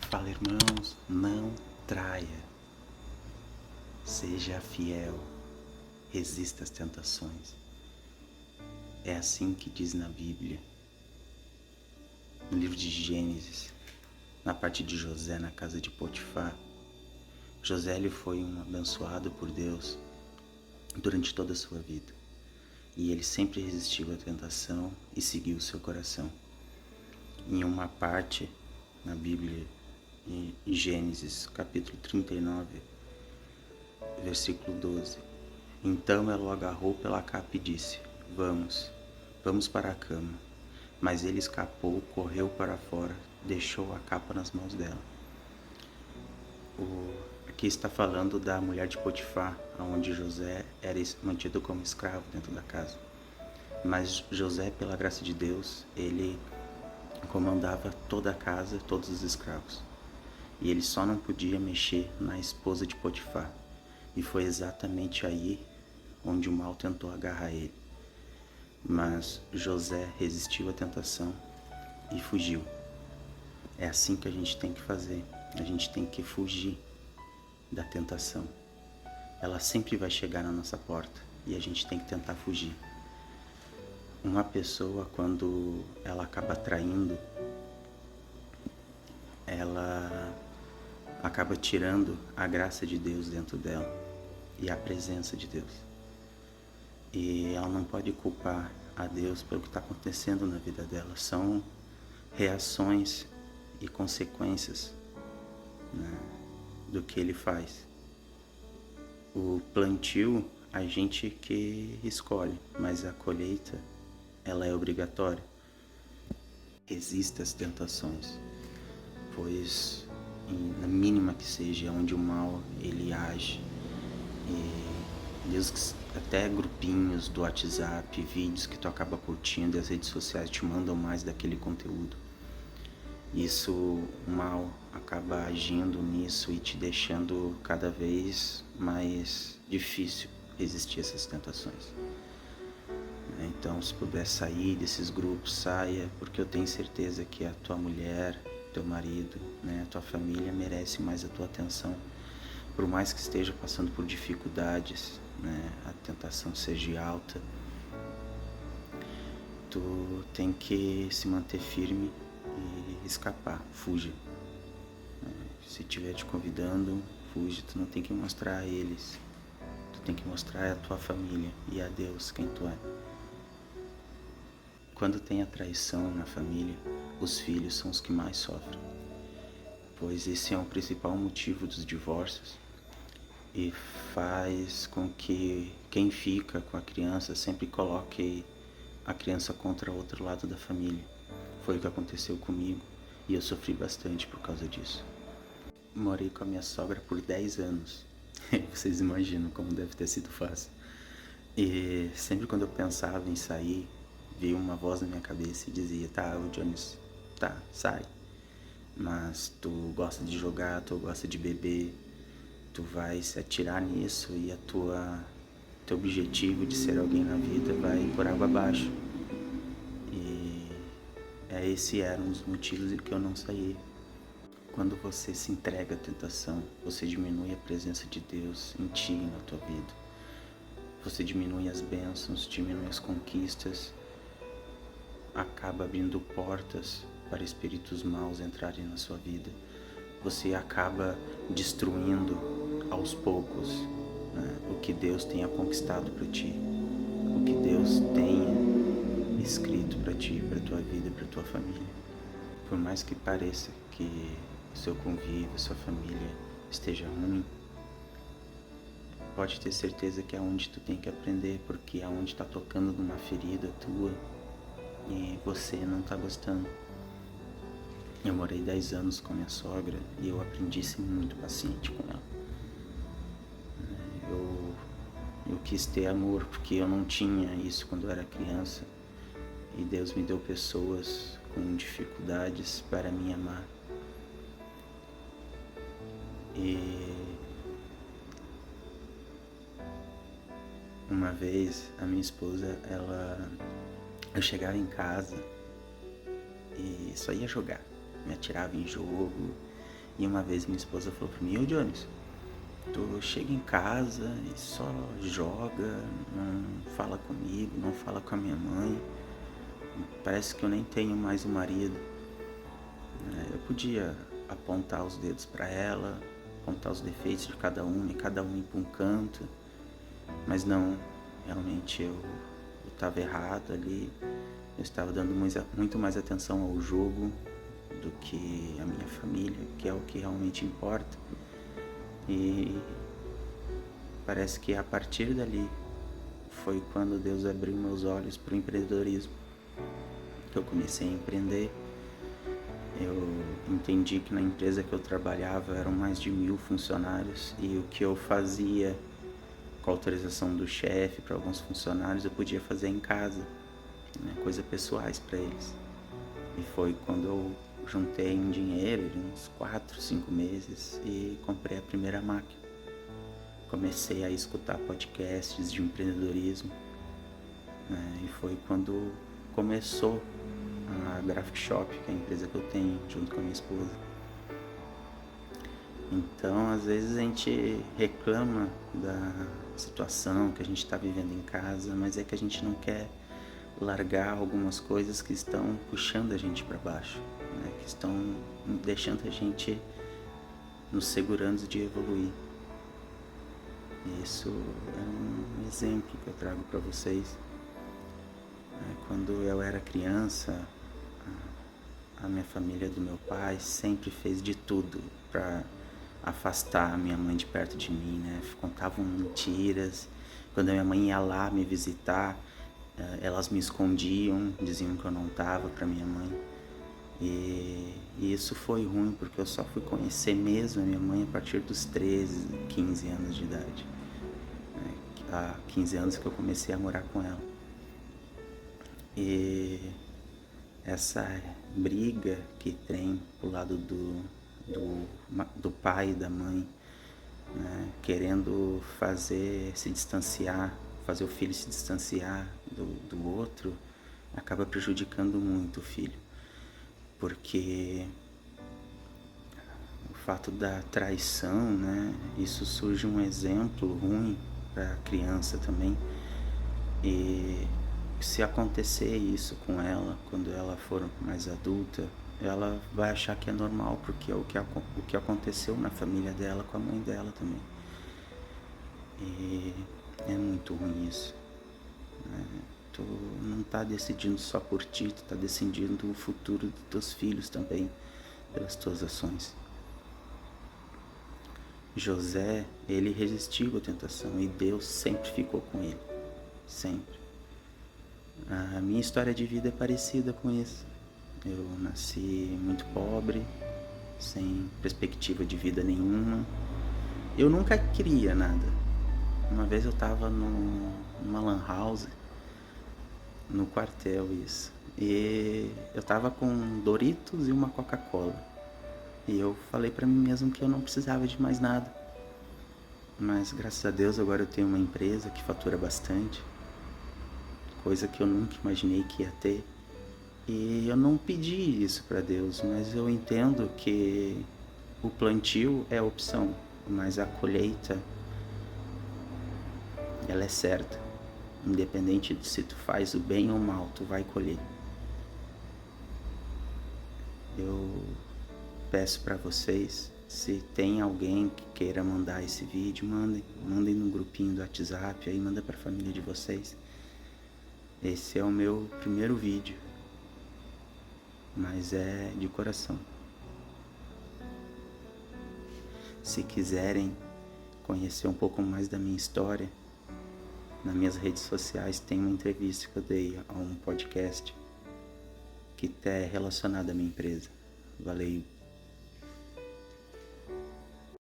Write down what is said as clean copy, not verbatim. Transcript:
Fala, irmãos, não traia, seja fiel, resista às tentações. É assim que diz na Bíblia, no livro de Gênesis, na parte de José na casa de Potifar. José ele foi um abençoado por Deus durante toda a sua vida. E ele sempre resistiu à tentação e seguiu o seu coração. Em uma parte na Bíblia, em Gênesis capítulo 39, versículo 12. Então ela o agarrou pela capa e disse: Vamos para a cama. Mas ele escapou, correu para fora, deixou a capa nas mãos dela. Aqui está falando da mulher de Potifar, onde José era mantido como escravo dentro da casa. Mas José, pela graça de Deus, ele comandava toda a casa, todos os escravos. E ele só não podia mexer na esposa de Potifar. E foi exatamente aí onde o mal tentou agarrar ele. Mas José resistiu à tentação e fugiu. É assim que a gente tem que fazer. A gente tem que fugir da tentação. Ela sempre vai chegar na nossa porta e a gente tem que tentar fugir. Uma pessoa, quando ela acaba traindo, ela acaba tirando a graça de Deus dentro dela e a presença de Deus. E ela não pode culpar a Deus pelo que está acontecendo na vida dela. São reações e consequências, né, do que ele faz. O plantio a gente que escolhe, mas a colheita ela é obrigatória. Resista às tentações, pois na mínima que seja onde o mal ele age, e Deus, até grupinhos do WhatsApp, vídeos que tu acaba curtindo, as redes sociais te mandam mais daquele conteúdo. Isso, o mal acaba agindo nisso e te deixando cada vez mais difícil resistir a essas tentações. Então, se puder sair desses grupos, saia, porque eu tenho certeza que a tua mulher, teu marido, né, a tua família merece mais a tua atenção. Por mais que esteja passando por dificuldades, né, a tentação seja alta, tu tem que se manter firme e escapar, fuja. Se estiver te convidando, fuja. Tu não tem que mostrar a eles, tu tem que mostrar a tua família e a Deus quem tu é. Quando tem a traição na família, os filhos são os que mais sofrem, pois esse é o principal motivo dos divórcios e faz com que quem fica com a criança sempre coloque a criança contra o outro lado da família. Foi o que aconteceu comigo e eu sofri bastante por causa disso. Morei com a minha sogra por 10 anos. Vocês imaginam como deve ter sido fácil. E sempre quando eu pensava em sair, veio uma voz na minha cabeça e dizia: tá, o Jones, tá, sai. Mas tu gosta de jogar, tu gosta de beber, tu vai se atirar nisso e teu objetivo de ser alguém na vida vai por água abaixo. E esse era um dos motivos de que eu não saí. Quando você se entrega à tentação, você diminui a presença de Deus em ti e na tua vida. Você diminui as bênçãos, diminui as conquistas, acaba abrindo portas para espíritos maus entrarem na sua vida. Você acaba destruindo aos poucos, né, o que Deus tenha conquistado para ti, o que Deus tenha escrito para ti, para tua vida, para tua família. Por mais que pareça que o seu convívio, a sua família esteja ruim, pode ter certeza que é onde tu tem que aprender, porque é onde está tocando numa ferida tua e você não está gostando. Eu morei 10 anos com a minha sogra e eu aprendi a ser muito paciente com ela. Eu quis ter amor porque eu não tinha isso quando eu era criança. E Deus me deu pessoas com dificuldades para me amar. E uma vez a minha esposa, eu chegava em casa e só ia jogar, me atirava em jogo E uma vez minha esposa falou pra mim: ô Jones, tu chega em casa e só joga, não fala comigo, não fala com a minha mãe, parece que eu nem tenho mais um marido. Eu podia apontar os dedos para ela, apontar os defeitos de cada um e cada um ir para um canto, mas não, realmente eu estava errado ali. Eu estava dando muito mais atenção ao jogo do que a minha família, que é o que realmente importa. E parece que a partir dali foi quando Deus abriu meus olhos para o empreendedorismo, que eu comecei a empreender. Eu entendi que na empresa que eu trabalhava eram mais de 1.000 funcionários e o que eu fazia com a autorização do chefe para alguns funcionários eu podia fazer em casa, né, coisas pessoais para eles. E foi quando eu juntei um dinheiro de uns 4, 5 meses e comprei a primeira máquina. Comecei a escutar podcasts de empreendedorismo, né, e foi quando começou a Graphic Shop, que é a empresa que eu tenho junto com a minha esposa. Então, às vezes a gente reclama da situação que a gente está vivendo em casa, mas é que a gente não quer largar algumas coisas que estão puxando a gente para baixo, né? Que estão deixando a gente nos segurando de evoluir. Isso é um exemplo que eu trago para vocês. Quando eu era criança, a minha família do meu pai sempre fez de tudo para afastar a minha mãe de perto de mim, né? Contavam mentiras. Quando a minha mãe ia lá me visitar, elas me escondiam, diziam que eu não estava para minha mãe. E isso foi ruim, porque eu só fui conhecer mesmo a minha mãe a partir dos 13, 15 anos de idade. Há 15 anos que eu comecei a morar com ela. E essa briga que tem pro lado do pai e da mãe, né, querendo fazer o filho se distanciar do outro, acaba prejudicando muito o filho. Porque o fato da traição, né, isso surge um exemplo ruim para a criança também. E se acontecer isso com ela, quando ela for mais adulta, ela vai achar que é normal, porque é o que aconteceu na família dela, com a mãe dela também. E é muito ruim isso, né? Tu não tá decidindo só por ti, tu tá decidindo o futuro dos teus filhos também, pelas tuas ações. José, ele resistiu à tentação e Deus sempre ficou com ele, sempre. A minha história de vida é parecida com isso. Eu nasci muito pobre, sem perspectiva de vida nenhuma. Eu nunca queria nada. Uma vez eu tava numa lan house, no quartel isso, e eu tava com Doritos e uma Coca-Cola. E eu falei pra mim mesmo que eu não precisava de mais nada. Mas graças a Deus agora eu tenho uma empresa que fatura bastante, coisa que eu nunca imaginei que ia ter. E eu não pedi isso para Deus, mas eu entendo que o plantio é a opção, mas a colheita, ela é certa. Independente de se tu faz o bem ou o mal, tu vai colher. Eu peço para vocês, se tem alguém que queira mandar esse vídeo, mandem no grupinho do WhatsApp, aí manda para a família de vocês. Esse é o meu primeiro vídeo, mas é de coração. Se quiserem conhecer um pouco mais da minha história, nas minhas redes sociais tem uma entrevista que eu dei a um podcast que é relacionado à minha empresa. Valeu.